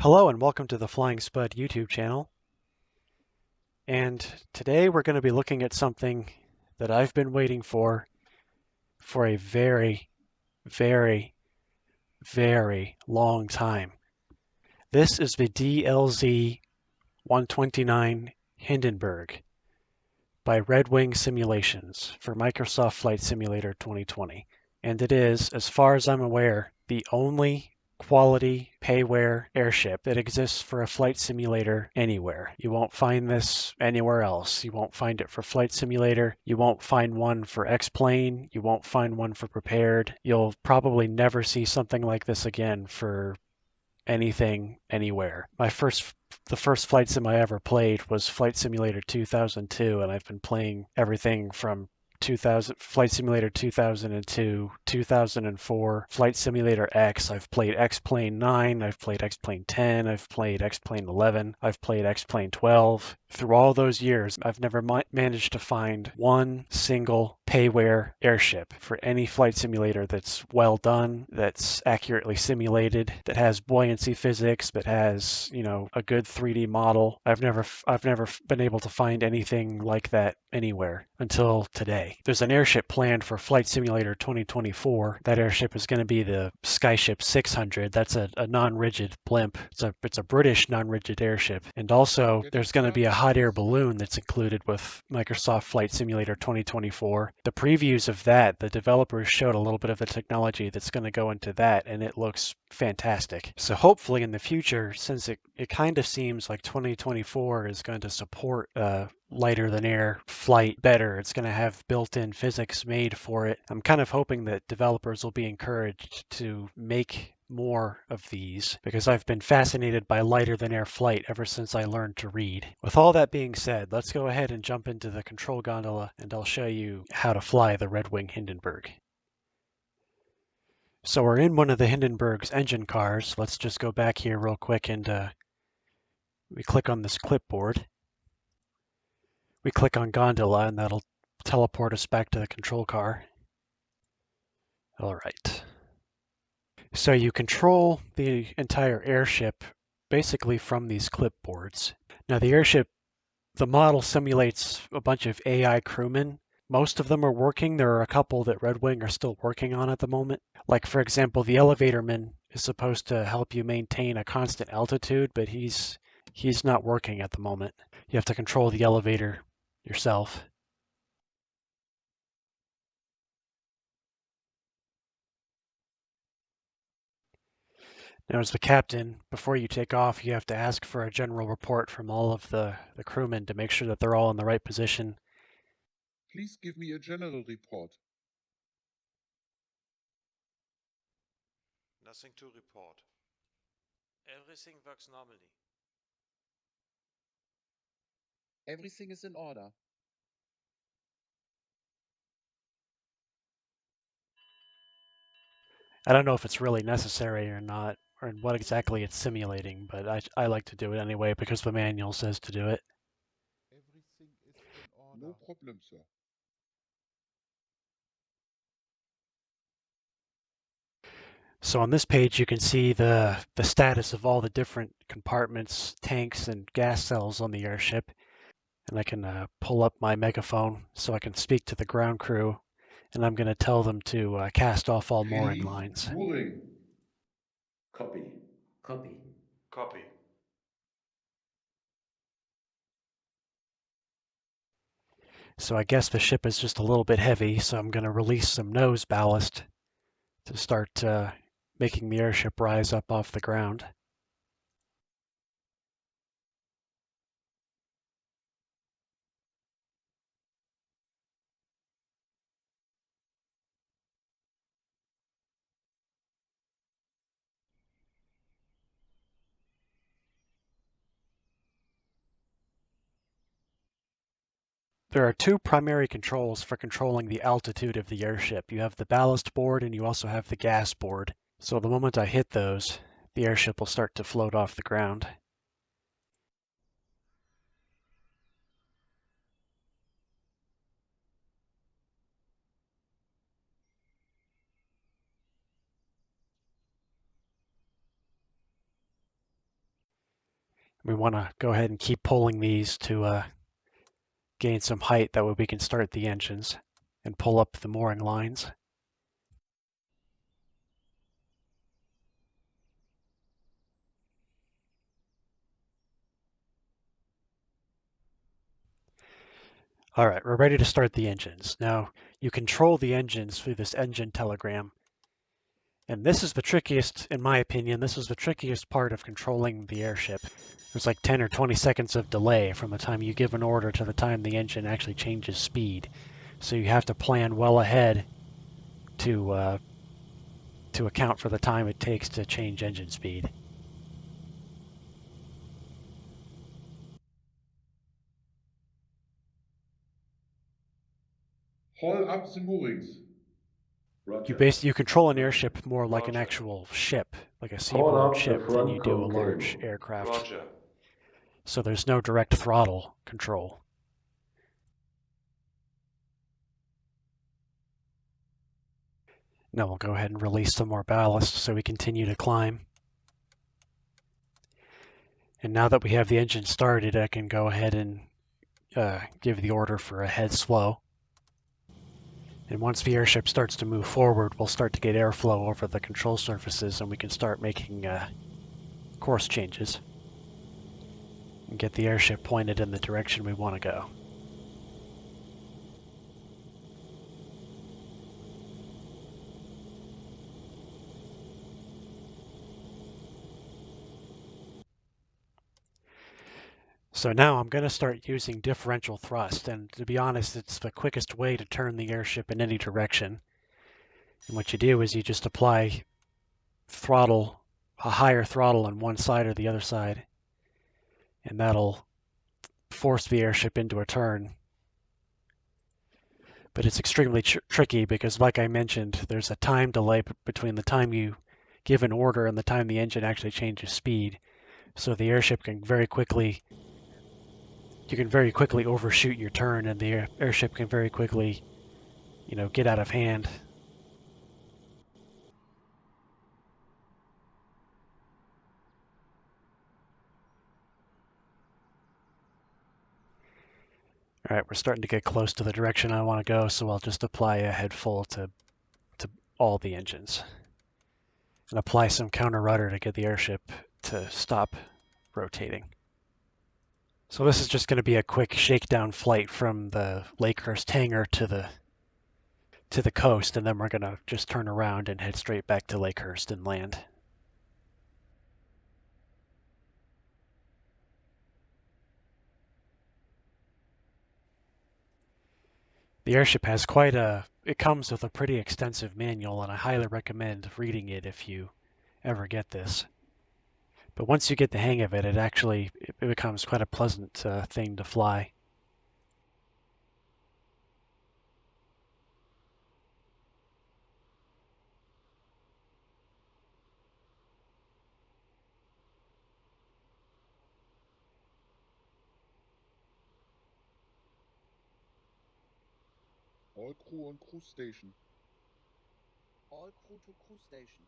Hello and welcome to the Flying Spud YouTube channel. And today we're going to be looking at something that I've been waiting for a very, very, very long time. This is the DLZ 129 Hindenburg by Red Wing Simulations for Microsoft Flight Simulator 2020. And it is, as far as I'm aware, the only quality payware airship that exists for a flight simulator anywhere. You won't find this anywhere else. You won't find it for Flight Simulator. You won't find one for X-Plane. You won't find one for Prepared. You'll probably never see something like this again for anything, anywhere. The first flight sim I ever played was Flight Simulator 2002, and I've been playing everything from 2000, Flight Simulator 2002, 2004, Flight Simulator X. I've played X-Plane 9, I've played X-Plane 10, I've played X-Plane 11, I've played X-Plane 12. Through all those years, I've never managed to find one single payware airship for any flight simulator that's well done, that's accurately simulated, that has buoyancy physics, that has, a good 3D model. I've never been able to find anything like that anywhere until today. There's an airship planned for Flight Simulator 2024. That airship is going to be the Skyship 600. That's a non-rigid blimp. It's a British non-rigid airship. And also there's going to be a hot air balloon that's included with Microsoft Flight Simulator 2024. The previews of that, the developers showed a little bit of the technology that's going to go into that, and it looks fantastic. So hopefully in the future, since it kind of seems like 2024 is going to support lighter than air flight better. It's going to have built-in physics made for it. I'm kind of hoping that developers will be encouraged to make more of these because I've been fascinated by lighter than air flight ever since I learned to read. With all that being said, let's go ahead and jump into the control gondola and I'll show you how to fly the Red Wing Hindenburg. So we're in one of the Hindenburg's engine cars. Let's just go back here real quick and we click on this clipboard. We click on gondola and that'll teleport us back to the control car. All right. So you control the entire airship basically from these clipboards. Now the airship, the model simulates a bunch of AI crewmen. Most of them are working. There are a couple that Red Wing are still working on at the moment. Like for example, the elevatorman is supposed to help you maintain a constant altitude, but he's not working at the moment. You have to control the elevator yourself. Now, as the captain, before you take off, you have to ask for a general report from all of the crewmen to make sure that they're all in the right position. Please give me a general report. Nothing to report. Everything works normally. Everything is in order. I don't know if it's really necessary or not, or what exactly it's simulating, but I like to do it anyway because the manual says to do it. Everything is in order. No problem, sir. So on this page, you can see the status of all the different compartments, tanks, and gas cells on the airship. And I can pull up my megaphone so I can speak to the ground crew, and I'm going to tell them to cast off all mooring lines. Mooring. Copy. Copy. Copy. So I guess the ship is just a little bit heavy, so I'm going to release some nose ballast to start making the airship rise up off the ground. There are two primary controls for controlling the altitude of the airship. You have the ballast board and you also have the gas board. So the moment I hit those, the airship will start to float off the ground. We want to go ahead and keep pulling these to gain some height. That way we can start the engines and pull up the mooring lines. All right, we're ready to start the engines. Now, you control the engines through this engine telegram. And this is the trickiest, in my opinion, this is the trickiest part of controlling the airship. There's like 10 or 20 seconds of delay from the time you give an order to the time the engine actually changes speed. So you have to plan well ahead to account for the time it takes to change engine speed. Haul up the moorings. Roger. You control an airship more like an Roger. actual ship, like a Haul seaboard up the ship, than front you do a coat large cable. aircraft. Roger. So there's no direct throttle control. Now we'll go ahead and release some more ballast so we continue to climb. And now that we have the engine started, I can go ahead and give the order for a head slow. And once the airship starts to move forward, we'll start to get airflow over the control surfaces and we can start making course changes and get the airship pointed in the direction we want to go. So now I'm going to start using differential thrust, and to be honest, it's the quickest way to turn the airship in any direction. And what you do is you just apply throttle, a higher throttle on one side or the other side, and that'll force the airship into a turn. But it's extremely tricky because, like I mentioned, there's a time delay between the time you give an order and the time the engine actually changes speed. So the airship can very quickly, you can very quickly overshoot your turn, and the airship can very quickly, get out of hand. All right, we're starting to get close to the direction I want to go, so I'll just apply a head full to all the engines. And apply some counter rudder to get the airship to stop rotating. So this is just going to be a quick shakedown flight from the Lakehurst hangar to the coast, and then we're going to just turn around and head straight back to Lakehurst and land. The airship has it comes with a pretty extensive manual, and I highly recommend reading it if you ever get this. But once you get the hang of it, it becomes quite a pleasant thing to fly. All crew on cruise station. All crew to cruise station.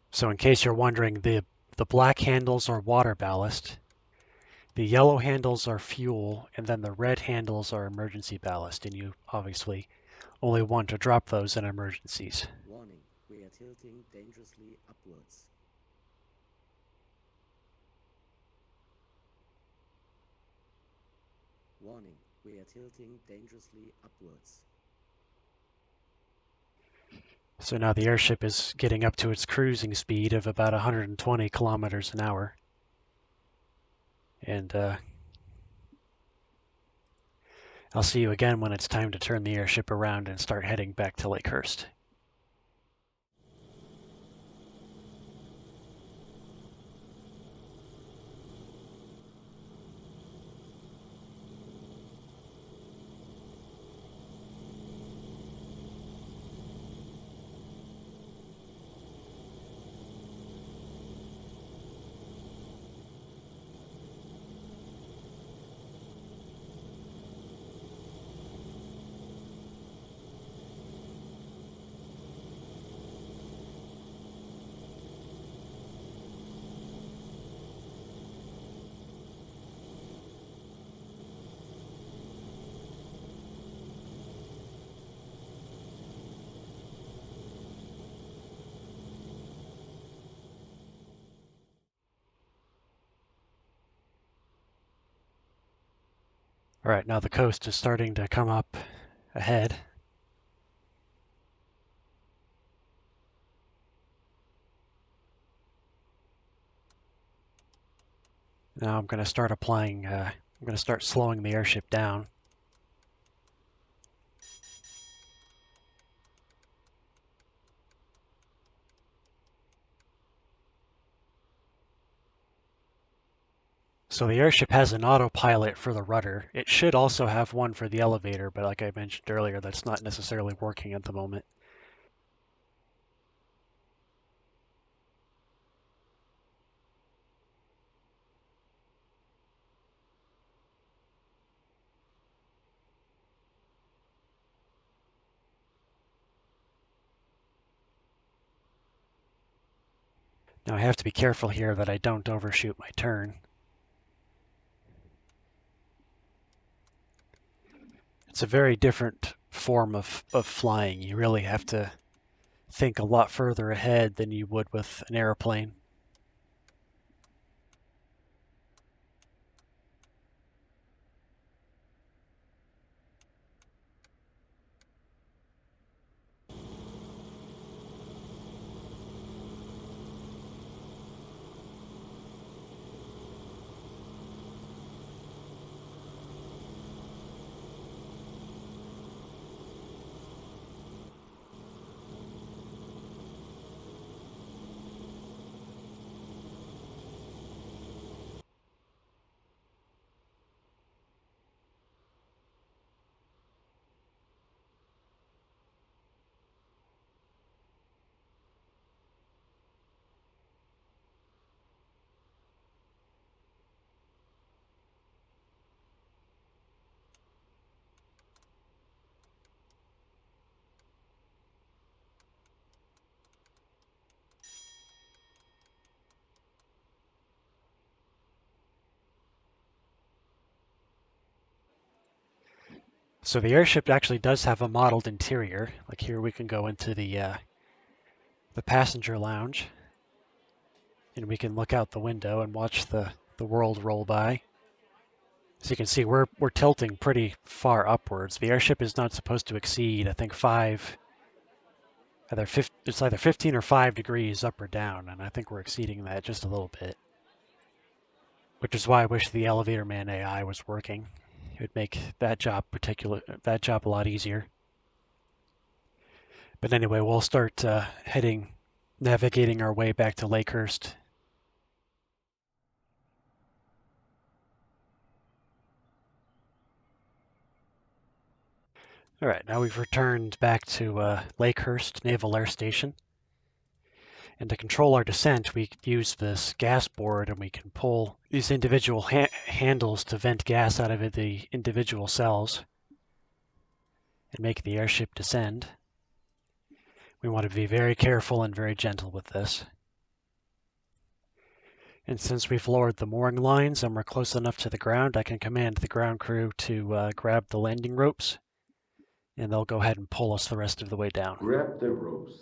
So in case you're wondering, the black handles are water ballast, the yellow handles are fuel, and then the red handles are emergency ballast, and you obviously only want to drop those in emergencies. Warning, we are tilting dangerously upwards. Warning, we are tilting dangerously upwards. So now the airship is getting up to its cruising speed of about 120 kilometers an hour. And I'll see you again when it's time to turn the airship around and start heading back to Lakehurst. All right, now the coast is starting to come up ahead. Now I'm going to start I'm going to start slowing the airship down. So the airship has an autopilot for the rudder. It should also have one for the elevator, but like I mentioned earlier, that's not necessarily working at the moment. Now I have to be careful here that I don't overshoot my turn. It's a very different form of flying. You really have to think a lot further ahead than you would with an airplane. So the airship actually does have a modeled interior. Like here we can go into the passenger lounge, and we can look out the window and watch the world roll by. So you can see we're tilting pretty far upwards. The airship is not supposed to exceed, I think, it's either 15 or 5 degrees up or down, and I think we're exceeding that just a little bit. Which is why I wish the elevator man AI was working. It would make that job a lot easier. But anyway, we'll start navigating our way back to Lakehurst. All right, now we've returned back to Lakehurst Naval Air Station. And to control our descent, we use this gas board, and we can pull these individual handles to vent gas out of the individual cells and make the airship descend. We want to be very careful and very gentle with this. And since we've lowered the mooring lines and we're close enough to the ground, I can command the ground crew to grab the landing ropes, and they'll go ahead and pull us the rest of the way down. Grab the ropes.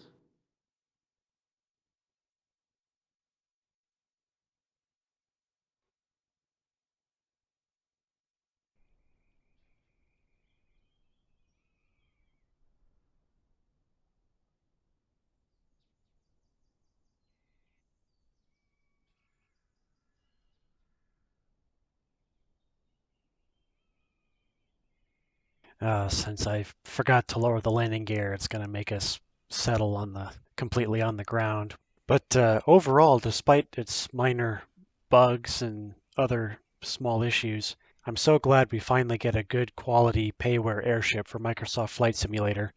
Since I forgot to lower the landing gear, it's going to make us settle completely on the ground. But overall, despite its minor bugs and other small issues, I'm so glad we finally get a good quality payware airship for Microsoft Flight Simulator.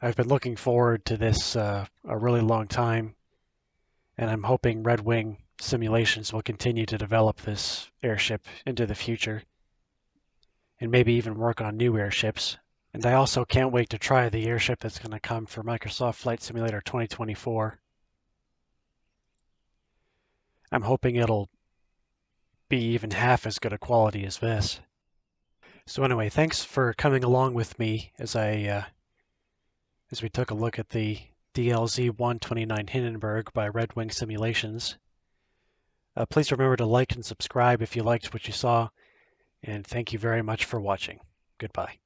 I've been looking forward to this a really long time, and I'm hoping Red Wing Simulations will continue to develop this airship into the future, and maybe even work on new airships. And I also can't wait to try the airship that's going to come for Microsoft Flight Simulator 2024. I'm hoping it'll be even half as good a quality as this. So anyway, thanks for coming along with me as we took a look at the DLZ-129 Hindenburg by Red Wing Simulations. Please remember to like and subscribe if you liked what you saw, and thank you very much for watching. Goodbye.